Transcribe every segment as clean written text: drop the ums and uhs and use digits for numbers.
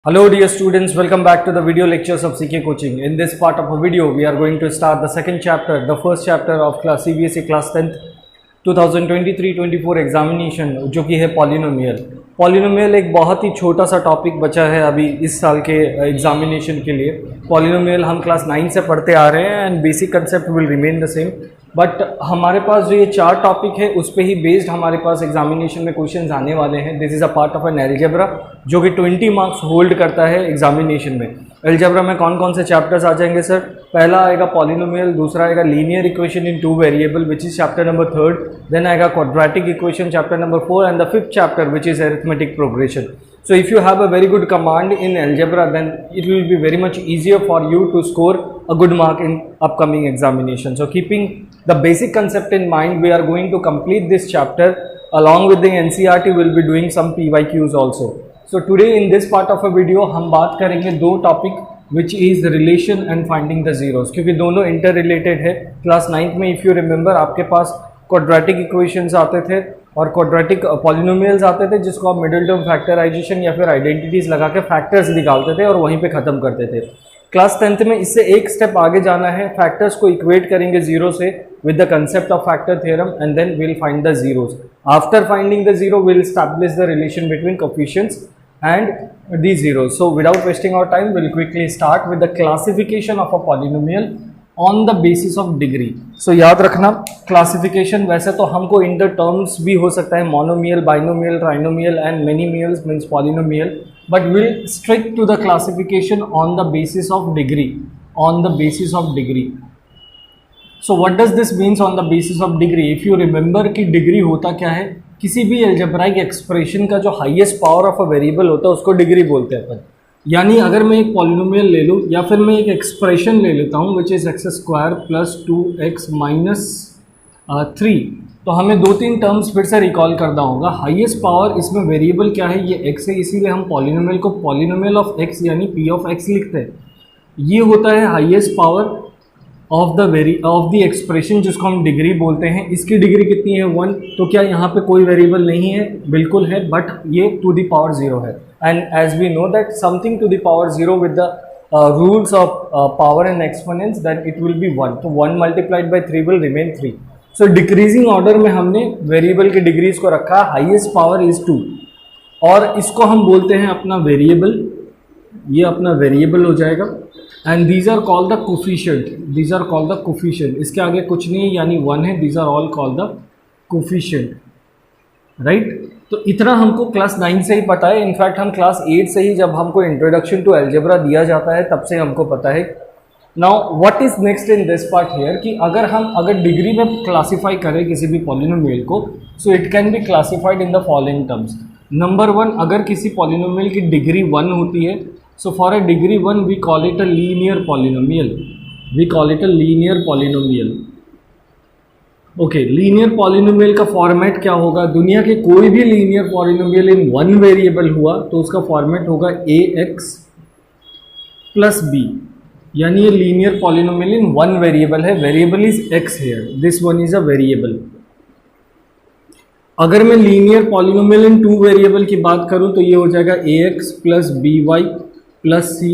Hello dear students, welcome back to the video lectures of CK Coaching. In this part of a video, we are going to start the second chapter, the first chapter of class CBSE class 10th 2023-24 examination जो कि है polynomial. Polynomial एक बहुत ही छोटा सा topic बचा है अभी इस साल के एग्जामिनेशन के लिए। पॉलिनोमियल हम क्लास 9 से पढ़ते आ रहे हैं and basic concept will remain the same, but हमारे पास जो ये 4 टॉपिक है उस पर ही बेस्ड हमारे पास एग्जामिनेशन में क्वेश्चंस आने वाले हैं। This is a part of an algebra जो कि 20 मार्क्स होल्ड करता है एग्जामिनेशन में। एल्जेब्रा में कौन कौन से चैप्टर्स आ जाएंगे सर? पहला आएगा पॉलिनोमियल, दूसरा आएगा linear equation in 2 variable which is chapter number 3, then आएगा quadratic equation chapter number 4 and the 5th chapter which is arithmetic progression. So if you have a very good command in algebra, then it will be very much easier for you to score a good mark in upcoming examination. So keeping the basic concept in mind, we are going to complete this chapter. Along with the NCERT, we will be doing some PYQs also. So today in this part of a video, हम बात करेंगे 2 topic which is relation and finding the zeros, क्योंकि दोनों inter related है। Class 9th में if you remember आपके पास quadratic equations आते थे और क्वाड्रेटिक पॉलिनोमियल्स आते थे जिसको आप मिडिल टर्म फैक्टराइजेशन या फिर आइडेंटिटीज लगा के फैक्टर्स निकालते थे और वहीं पे ख़त्म करते थे। क्लास 10th में इससे एक स्टेप आगे जाना है, फैक्टर्स को इक्वेट करेंगे जीरो से with the concept of factor theorem and then will find the zeros. After finding the zero will establish the relation between coefficients and the zeros. So without wasting our time, we'll quickly start with the classification of a polynomial on the basis of degree. So याद रखना classification वैसे तो हमको in the terms भी हो सकता है monomial, binomial, trinomial and many meals means polynomial, but we'll stick to the classification on the basis of degree. On the basis of degree. So what does this means on the basis of degree? If you remember कि degree होता क्या है, किसी भी algebraic expression का जो highest power of a variable होता है उसको डिग्री बोलते हैं अपन। यानी अगर मैं एक पॉलिनोमियल ले लूँ या फिर मैं एक एक्सप्रेशन ले लेता हूँ विच इज़ x² + 2x - 3, तो हमें 2-3 टर्म्स फिर से रिकॉल करना होगा। हाईएस्ट पावर इसमें वेरिएबल क्या है? ये x है, इसीलिए हम पॉलिनोमियल को पॉलिनोमियल ऑफ x यानी p ऑफ x लिखते हैं। ये होता है highest power of the expression जिसको हम डिग्री बोलते हैं। इसकी डिग्री कितनी है? 1। तो क्या यहाँ पे कोई वेरिएबल नहीं है? बिल्कुल है, बट ये टू द पावर 0 है। And as we know that something to the power 0 with the rules of power and exponents then it will be 1। तो 1 multiplied by 3 will remain 3। So decreasing order में हमने variable की degrees को रखा। Highest power is 2 और इसको हम बोलते हैं अपना वेरिएबल। ये अपना वेरिएबल हो जाएगा and these are called the coefficient. These are called the coefficient. इसके आगे कुछ नहीं है यानी 1 है। These are all called the coefficient, right. तो इतना हमको क्लास 9 से ही पता है। इनफैक्ट हम क्लास 8 से ही जब हमको इंट्रोडक्शन टू एल्जेब्रा दिया जाता है तब से हमको पता है। Now what is next in this part here कि अगर डिग्री में क्लासीफाई करें किसी भी पॉलिनोमियल को, so it can be classified in the following terms. Number 1, अगर किसी पॉलिनोमियल की डिग्री 1 होती है, so for a degree 1 we call it a linear polynomial. We call it a linear polynomial. Okay, linear polynomial का format क्या होगा? दुनिया के कोई भी linear polynomial in 1 वेरिएबल हुआ तो उसका फॉर्मेट होगा ax + b, यानी ये linear polynomial in 1 वेरिएबल है। Variable is x here. This one is a variable. अगर मैं लीनियर पॉलिनोमियल इन 2 वेरिएबल की बात करूं तो ये हो जाएगा ax + by + c।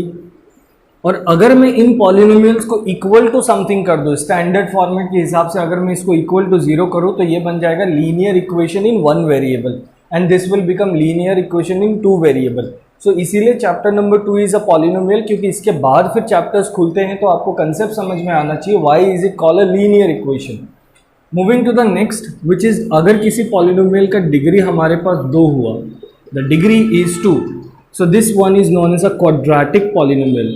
और अगर मैं इन पॉलिनोमियल्स को इक्वल टू समथिंग कर दूं स्टैंडर्ड फॉर्मेट के हिसाब से, अगर मैं इसको इक्वल टू 0 करूं तो ये बन जाएगा linear equation in 1 variable and this will become linear equation in 2 variable. So इसीलिए chapter number 2 is a polynomial, क्योंकि इसके बाद फिर चैप्टर्स खुलते हैं तो आपको कंसेप्ट समझ में आना चाहिए why is it called a linear equation. Moving to the next which is, अगर किसी पॉलिनोमियल का डिग्री हमारे पास 2 हुआ, the degree is 2, so this one is known as a quadratic polynomial.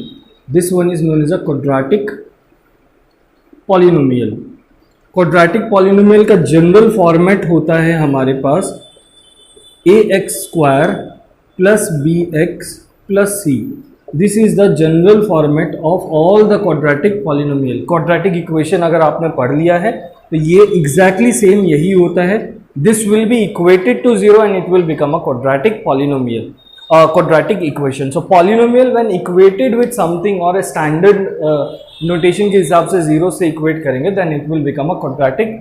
This one is known as a quadratic polynomial. Quadratic polynomial का general format होता है हमारे पास ax² + bx + c. This is the general format of all the quadratic polynomial. Quadratic equation अगर आपने पढ़ लिया है तो ये exactly same यही होता है। This will be equated to 0 and it will become a quadratic polynomial. Quadratic equation. So polynomial when equated with something or a standard notation के हिसाब से 0 से equate करेंगे then it will become a quadratic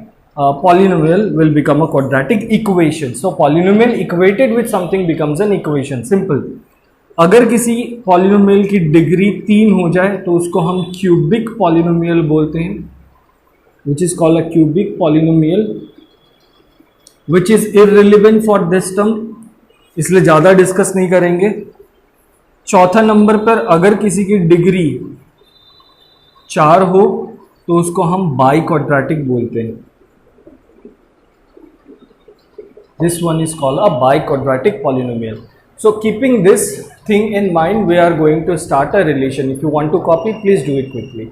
polynomial will become a quadratic equation. So polynomial equated with something becomes an equation. Simple. अगर किसी polynomial की degree 3 हो जाए तो उसको हम क्यूबिक पॉलिनोमियल बोलते हैं, which is called a cubic polynomial, which is irrelevant for this term, इसलिए ज़्यादा डिस्कस नहीं करेंगे। चौथा नंबर पर अगर किसी की डिग्री 4 हो तो उसको हम बाई क्वाड्रेटिक बोलते हैं। This one is called a by quadratic polynomial. So keeping this thing in mind, we are going to start a relation. If you want to copy, please do it quickly.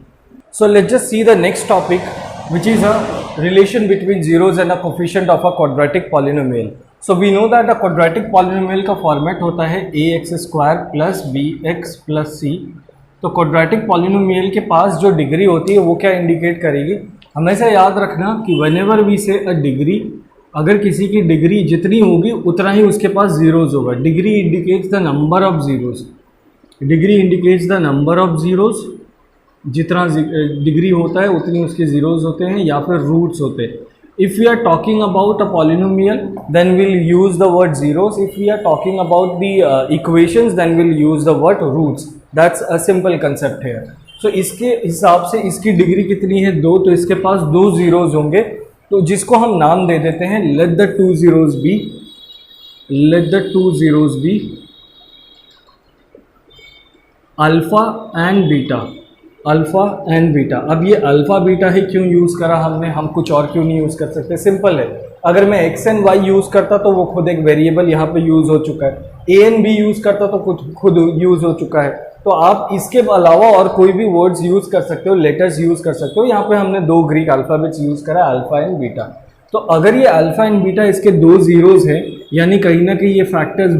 So let's just see the next topic, which is a relation between zeros and a coefficient of a quadratic polynomial. So we know that a quadratic polynomial का format होता है ax square plus bx plus c. तो quadratic polynomial के पास जो degree होती है वो क्या इंडिकेट करेगी? हमेशा याद रखना कि whenever we say a degree, अगर किसी की डिग्री जितनी होगी उतना ही उसके पास जीरोस होगा। Degree indicates the number of zeros, degree indicates the number of zeros, जितना डिग्री होता है उतनी उसके जीरोस होते हैं या फिर रूट्स होते हैं। If we are talking about a polynomial then will use the word zeros, if we are talking about the equations then will use the word roots. That's a simple concept है। So इसके हिसाब से इसकी degree कितनी है? 2, तो इसके पास 2 zeros होंगे, तो जिसको हम नाम दे देते हैं let the two zeros be alpha and beta, alpha and beta. अब ये अल्फा बीटा ही क्यों यूज़ करा हमने, हम कुछ और क्यों नहीं यूज़ कर सकते? सिंपल है, अगर मैं एक्स एंड वाई यूज़ करता तो वो खुद एक वेरिएबल यहाँ पे यूज़ हो चुका है, ए एंड बी यूज़ करता तो खुद यूज़ हो चुका है। तो आप इसके अलावा और कोई भी वर्ड्स यूज़ कर सकते हो, लेटर्स यूज़ कर सकते हो। यहाँ पे हमने 2 ग्रीक अल्फ़ाबेट्स यूज़ करा, अल्फ़ा एंड बीटा। तो अगर ये अल्फ़ा एंड बीटा इसके 2 जीरोस हैं, यानी कहीं ना कहीं ये फैक्टर्स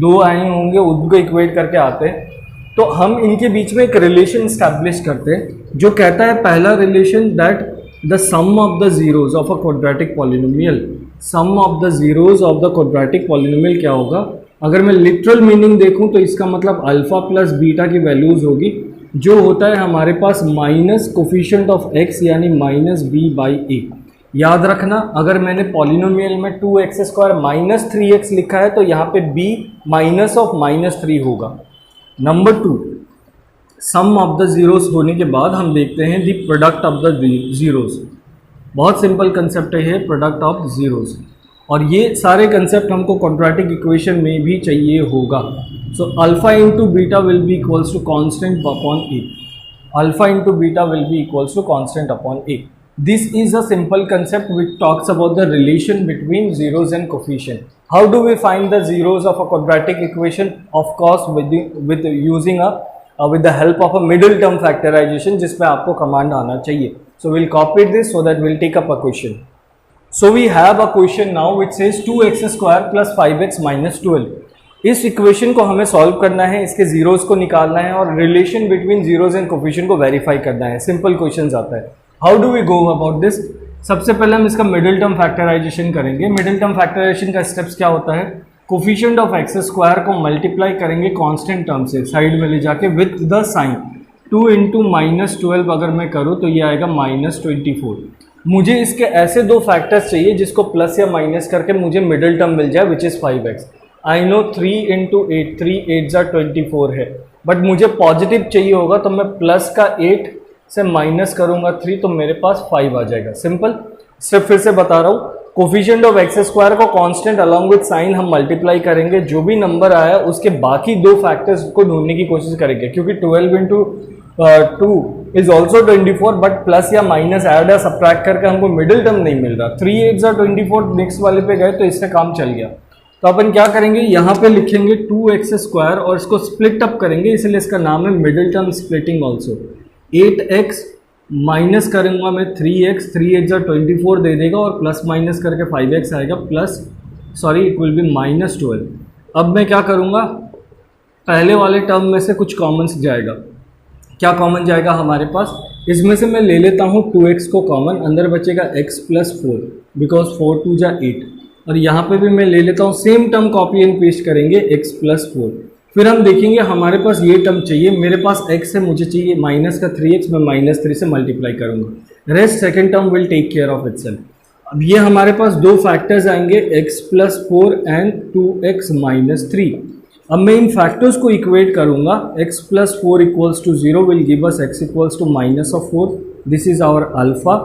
2 आए होंगे, उनको इक्वेट करके आते हैं, तो हम इनके बीच में एक रिलेशन स्टैब्लिश करते हैं जो कहता है, पहला relation that the sum of the zeros of a quadratic polynomial, sum of the zeros of the quadratic polynomial क्या होगा? अगर मैं लिटरल मीनिंग देखूं तो इसका मतलब अल्फा प्लस बीटा की वैल्यूज होगी, जो होता है हमारे पास माइनस कोफिशिएंट ऑफ एक्स यानी माइनस बी बाई ए। याद रखना, अगर मैंने पॉलिनोमियल में 2x स्क्वायर माइनस 3x लिखा है तो यहाँ पे b माइनस ऑफ माइनस 3 होगा। Number 2, sum of the zeros होने के बाद हम देखते हैं the product of the zeros. बहुत सिंपल कंसेप्ट है प्रोडक्ट ऑफ जीरोस, और ये सारे कंसेप्ट हमको क्वाड्रेटिक इक्वेशन में भी चाहिए होगा। So alpha into beta will be equals to constant upon A, alpha into beta will be equals to constant upon A. This is a simple concept which talks about the relation between zeros and coefficient. How do we find the zeros of a quadratic equation? Of course with using with the help of a middle term factorization, जिसमें आपको command आना चाहिए। So we'll copy this so that we'll take up a question. So we have a question now which says 2x square plus 5x minus 12. इस equation को हमें solve करना है, इसके जीरोस को निकालना है और relation between zeros and coefficient को वेरीफाई करना है। सिंपल क्वेश्चन आता है। How do we go about this? सबसे पहले हम इसका मिडिल टर्म फैक्टराइजेशन करेंगे। मिडिल टर्म फैक्टराइजेशन का स्टेप्स क्या होता है? कोफिशिएंट ऑफ एक्स स्क्वायर को मल्टीप्लाई करेंगे कांस्टेंट टर्म से साइड में ले जाके with the sign 2 into minus 12 अगर मैं करूँ तो ये आएगा माइनस 24। मुझे इसके ऐसे 2 फैक्टर्स चाहिए जिसको प्लस या माइनस करके मुझे मिडिल टर्म मिल जाए which is 5x। I know 3 into 8, 3 8 24 है, बट मुझे पॉजिटिव चाहिए होगा तो मैं प्लस का 8 से माइनस करूँगा 3 तो मेरे पास 5 आ जाएगा। सिंपल। सिर्फ फिर से बता रहा हूँ, कोफिशिएंट ऑफ एक्स स्क्वायर को कांस्टेंट अलॉन्ग विद साइन हम मल्टीप्लाई करेंगे, जो भी नंबर आया उसके बाकी 2 फैक्टर्स को ढूंढने की कोशिश करेंगे, क्योंकि 12 into 2 is also 24, but plus या माइनस ऐड या सब्ट्रैक्ट करके हमको मिडिल टर्म नहीं मिल रहा। 3 8 24 नेक्स्ट वाले पे गए तो इससे काम चल गया। तो अपन क्या करेंगे, यहाँ पे लिखेंगे 2x स्क्वायर और इसको स्प्लिट अप करेंगे, इसलिए इसका नाम है middle term splitting also. 8x minus करूँगा मैं 3x, 3 8 24 दे देगा और प्लस माइनस करके 5x आएगा, plus sorry it will B minus 12। अब मैं क्या करूँगा, पहले वाले टर्म में से कुछ कॉमन जाएगा। क्या कॉमन जाएगा हमारे पास? इसमें से मैं ले लेता हूँ 2x को कॉमन, अंदर बचेगा x प्लस 4 बिकॉज 4 2 8, और यहाँ पे भी मैं ले लेता हूँ same term, copy and paste करेंगे x प्लस 4। फिर हम देखेंगे हमारे पास ये टर्म चाहिए, मेरे पास x है, मुझे चाहिए माइनस का 3x, मैं माइनस 3 से मल्टीप्लाई करूँगा, rest second term will take care of itself. अब ये हमारे पास 2 फैक्टर्स आएंगे x plus 4 and 2x minus 3। अब मैं इन फैक्टर्स को इक्वेट करूंगा, x plus 4 equals to 0 will give us x equals to minus of 4, this is our alpha,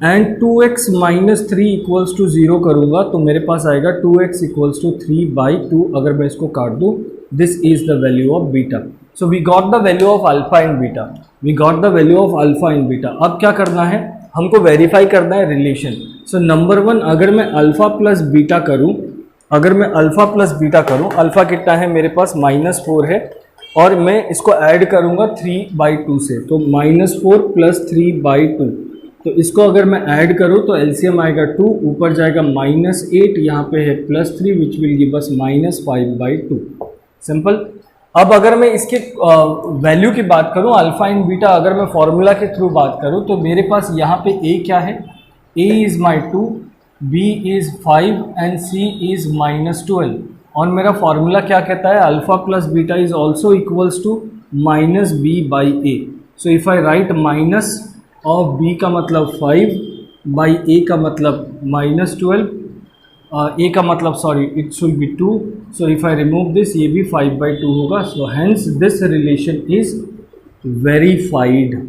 and 2x minus 3 equals to 0 करूंगा तो मेरे पास आएगा 2x इक्वल्स टू 3/2। अगर मैं इसको काट दूं, this is the value of beta. So we got the value of alpha and beta, we got the value of alpha and beta. अब क्या करना है, हमको वेरीफाई करना है रिलेशन। सो नंबर 1, अगर मैं अल्फा प्लस बीटा करूं, अगर मैं अल्फा प्लस बीटा करूं, अल्फा कितना है मेरे पास -4 है, और मैं इसको ऐड करूंगा 3/2 से, तो -4 प्लस 3/2। तो इसको अगर मैं ऐड करूं तो एलसीएम आएगा 2, ऊपर जाएगा -8, यहाँ पे है +3 which will give us -5/2। Simple. अब अगर मैं इसके वैल्यू की बात करूं, अल्फा एंड बीटा, अगर मैं फॉर्मूला के थ्रू बात करूं तो मेरे पास यहाँ पे a क्या है, a is my 2, b is 5 and c is -12। और मेरा फॉर्मूला क्या कहता है, alpha plus beta is also equals to -b/a। So if I write minus of b का मतलब 5/a का मतलब -12, a का मतलब sorry it should be 2। So if I remove this, ये भी 5/2 होगा। So hence this relation is verified.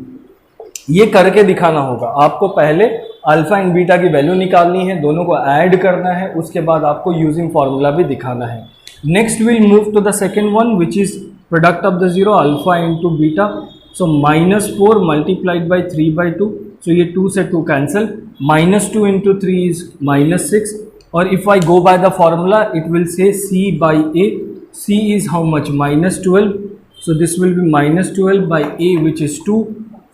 ये करके दिखाना होगा आपको, पहले अल्फा एंड बीटा की वैल्यू निकालनी है, दोनों को ऐड करना है, उसके बाद आपको यूजिंग फार्मूला भी दिखाना है। Next will move to the second one which is product of the zero, alpha into beta. So -4 multiplied by 3/2, so ये 2 से 2 कैंसिल, -2 इंटू 3 इज -6, और if I go by the formula it will say c/a, c is how much, -12, so this will be -12 by a which is 2,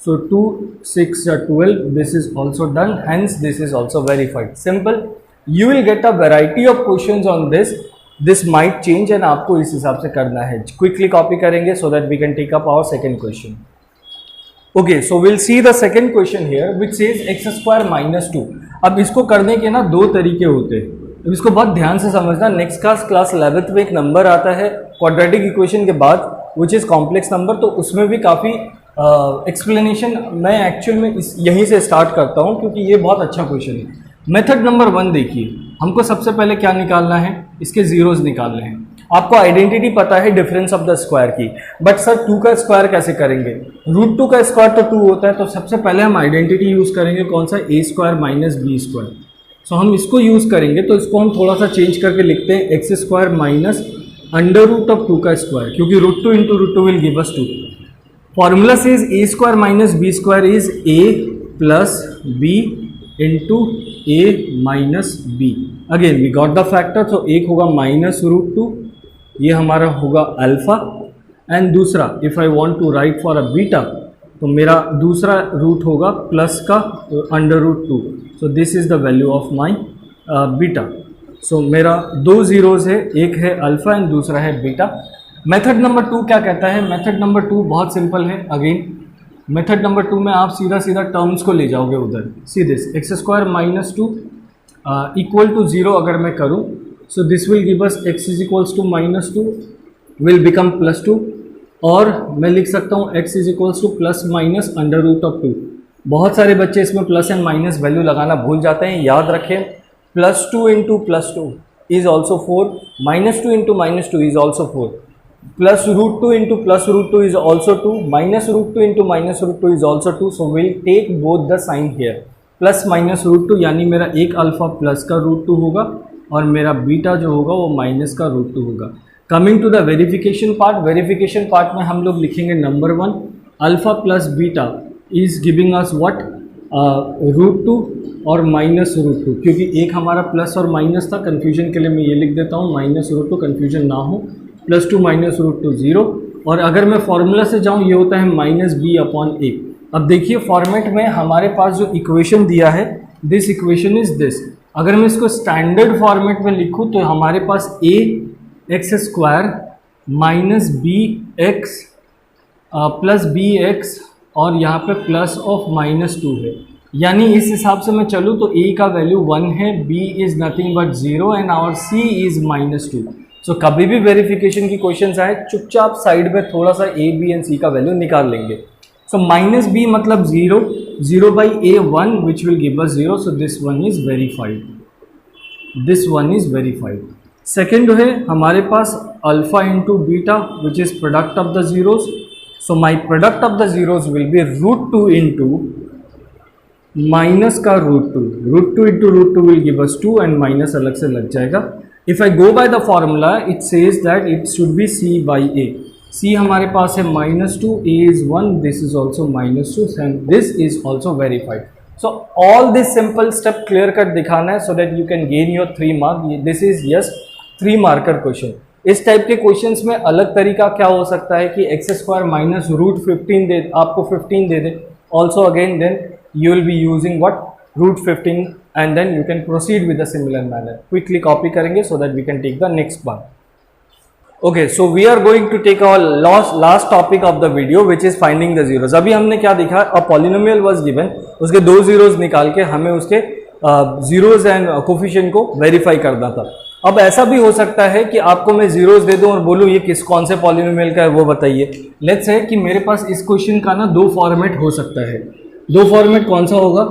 so 2 6 are 12, this is also done, hence this is also verified. Simple. You will get a variety of questions on this might change and आपको इस हिसाब से करना है। quickly copy करेंगे so that we can take up our second question. Okay, so we'll see the second question here which says x² - 2। अब इसको करने के ना दो तरीके होते हैं, अब इसको बहुत ध्यान से समझना। नेक्स्ट क्लास 11th में एक नंबर आता है क्वाड्रेटिक इक्वेशन के बाद विच इज़ कॉम्प्लेक्स नंबर, तो उसमें भी काफ़ी एक्सप्लेनेशन मैं एक्चुअल में यहीं से स्टार्ट करता हूँ क्योंकि ये बहुत अच्छा क्वेश्चन है। मेथड नंबर 1 देखिए, हमको सबसे पहले क्या निकालना है, इसके जीरोज निकालने हैं। आपको आइडेंटिटी पता है डिफरेंस ऑफ द स्क्वायर की, बट सर 2 का स्क्वायर कैसे करेंगे, √2 का स्क्वायर तो 2 होता है, तो सबसे पहले हम आइडेंटिटी यूज़ करेंगे कौन सा, a² - b²। सो हम इसको यूज़ करेंगे, तो इसको हम थोड़ा सा चेंज करके लिखते हैं x² माइनस √2 का स्क्वायर, क्योंकि √2 into √2 will give us 2। Formula से a² - b² is a plus b into a minus b। Again we got the factor, तो एक होगा -√2, ये हमारा होगा अल्फा, एंड दूसरा if I want to write for a beta, तो मेरा दूसरा रूट होगा प्लस का √2। So this is the value of my beta. सो मेरा 2 जीरोज़ है, एक है अल्फा एंड दूसरा है बीटा। मेथड नंबर 2 क्या कहता है, मेथड नंबर 2 बहुत सिंपल है। अगेन मेथड नंबर 2 में आप सीधा टर्म्स को ले जाओगे उधर, see this x² - 2 equal to 0 अगर मैं करूँ, so this will give us x is equals to -2 will become +2, और मैं लिख सकता हूँ x is equals to plus minus √2। बहुत सारे बच्चे इसमें प्लस एंड माइनस वैल्यू लगाना भूल जाते हैं, याद रखें +2 into +2 is also 4, -2 into -2 is also 4, +√2 into +√2 is also 2, -√2 into -√2 is also 2। So will take both the sign here, +-√2, यानी मेरा एक अल्फा प्लस का √2 होगा और मेरा बीटा जो होगा वो माइनस का √2 होगा। Coming to the verification part, verification part में हम लोग लिखेंगे number 1 alpha plus beta is giving us what, √2 और -√2, क्योंकि एक हमारा प्लस और माइनस था, कन्फ्यूजन के लिए मैं ये लिख देता हूँ -√2, कन्फ्यूजन ना हो, +2 -√2 0। और अगर मैं फॉर्मूला से जाऊँ, ये होता है -b/a। अब देखिए फॉर्मेट में हमारे पास जो इक्वेशन दिया है, दिस इक्वेशन इज दिस। अगर मैं इसको स्टैंडर्ड फॉर्मेट में लिखूँ तो हमारे पास ax² minus bx plus bx और यहाँ पे प्लस ऑफ -2 है, यानी इस हिसाब से मैं चलूँ तो a का वैल्यू 1 है, b is nothing but 0 and our c is -2। So कभी भी वेरिफिकेशन की क्वेश्चन आए, चुपचाप साइड में थोड़ा सा a, b एंड c का वैल्यू निकाल लेंगे। सो -b मतलब 0, 0/a 1 which will give us 0, so this one is verified, this one is verified. Second जो है हमारे पास alpha into beta, which is product of the zeros. So my product of the zeros will be root 2 into minus का root 2. Root 2 into root 2 will give us 2 and minus अलग से लग जाएगा. If I go by the formula, it says that it should be C by A. C हमारे पास है -2, A is 1, this is also -2 and this is also verified. So all this simple step clear cut दिखाना है so that you can gain your 3 mark. This is yes 3 marker question. इस type के questions में अलग तरीका क्या हो सकता है कि x स्क्वायर माइनस रूट 15 दे, आपको 15 दे दे. Also again then you will be using what root 15 and then you can proceed with a similar manner. Quickly copy करेंगे so that we can take the next one. Okay, so we are going to take our last topic of the video, which is finding the zeros. अभी हमने क्या देखा, a polynomial was given, उसके 2 zeros निकाल के हमें उसके zeros and coefficient को verify करना था. अब ऐसा भी हो सकता है कि आपको मैं जीरोस दे दूं और बोलूं ये कौन से पॉलिनोमियल का है वो बताइए. लेट्स से कि मेरे पास इस क्वेश्चन का ना 2 फॉर्मेट हो सकता है. 2 फॉर्मेट कौन सा होगा?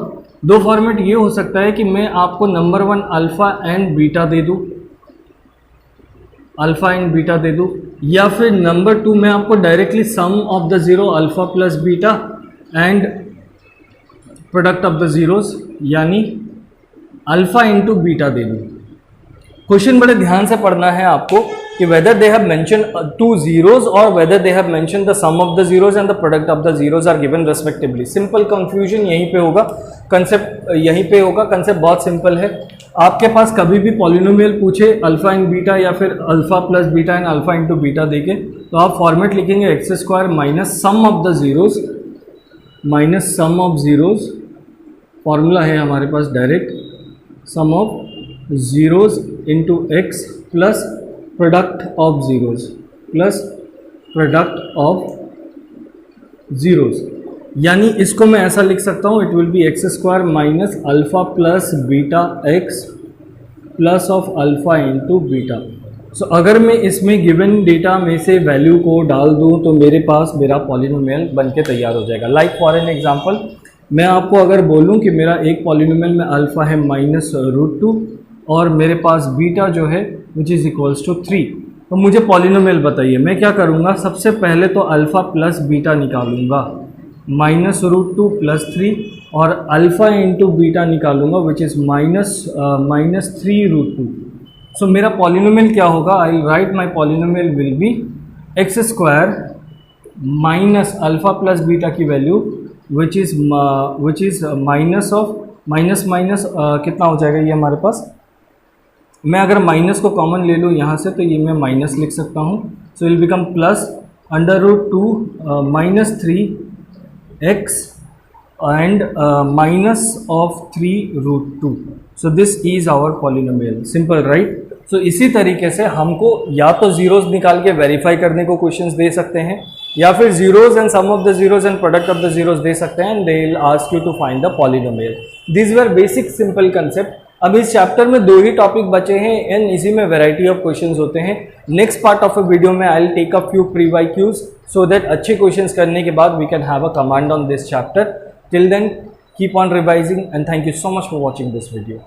2 फॉर्मेट ये हो सकता है कि मैं आपको नंबर 1 अल्फा एंड बीटा दे दूं, अल्फा एंड बीटा दे दूं, या फिर नंबर 2 मैं आपको directly sum of the zero alpha plus beta and product of the zeros यानी अल्फा इंटू बीटा दे दूं. क्वेश्चन बड़े ध्यान से पढ़ना है आपको कि whether they have mention 2 zeros और whether they have mention the sum of the zeros and the product of the zeros are given respectively. Simple confusion यहीं पे होगा, कंसेप्ट यहीं पे होगा. कंसेप्ट बहुत सिंपल है. आपके पास कभी भी पॉलिनोमियल पूछे अल्फा एंड बीटा या फिर alpha plus beta and alpha into beta देके, तो आप फॉर्मेट लिखेंगे x square minus sum of the zeros minus sum of zeros. Formula है हमारे पास direct sum of zeros into x plus product of zeros plus product of zeros. यानी इसको मैं ऐसा लिख सकता हूँ, it will be x square minus alpha plus beta x plus of alpha into beta. So अगर मैं इसमें गिवन डेटा में से वैल्यू को डाल दूँ तो मेरे पास मेरा पॉलिनोमियल बन के तैयार हो जाएगा. लाइक फॉर एन एग्जाम्पल, मैं आपको अगर बोलूँ कि मेरा एक पॉलिनोमियल में अल्फा है माइनस रूट 2 और मेरे पास बीटा जो है विच इज़ इक्वल्स टू 3, तो मुझे पॉलिनोमियल बताइए. मैं क्या करूँगा, सबसे पहले तो अल्फ़ा प्लस बीटा निकालूंगा माइनस रूट 2 प्लस 3 और अल्फ़ा इंटू बीटा निकालूंगा which is minus 3 root 2. So मेरा पॉलिनोमियल क्या होगा, I write my polynomial will be x square minus alpha plus beta की value which is minus of minus minus कितना हो जाएगा ये हमारे पास. मैं अगर माइनस को कॉमन ले लूँ यहाँ से तो ये मैं माइनस लिख सकता हूँ. So will become plus under root 2 minus 3 x and minus of 3 root 2. So this is our polynomial. Simple right. So इसी तरीके से हमको या तो जीरोस निकाल के वेरीफाई करने को क्वेश्चंस दे सकते हैं या फिर zeros and sum of the zeros and product of the zeros दे सकते हैं and they will ask you to find the polynomial. This were basic simple concept. अब इस चैप्टर में 2 ही टॉपिक बचे हैं एंड इसी में वैरायटी ऑफ क्वेश्चंस होते हैं. Next part of a video में I will take a few pre Y Qs so that अच्छे क्वेश्चंस करने के बाद we can have a command on this chapter. Till then keep on revising and thank you so much for watching this video.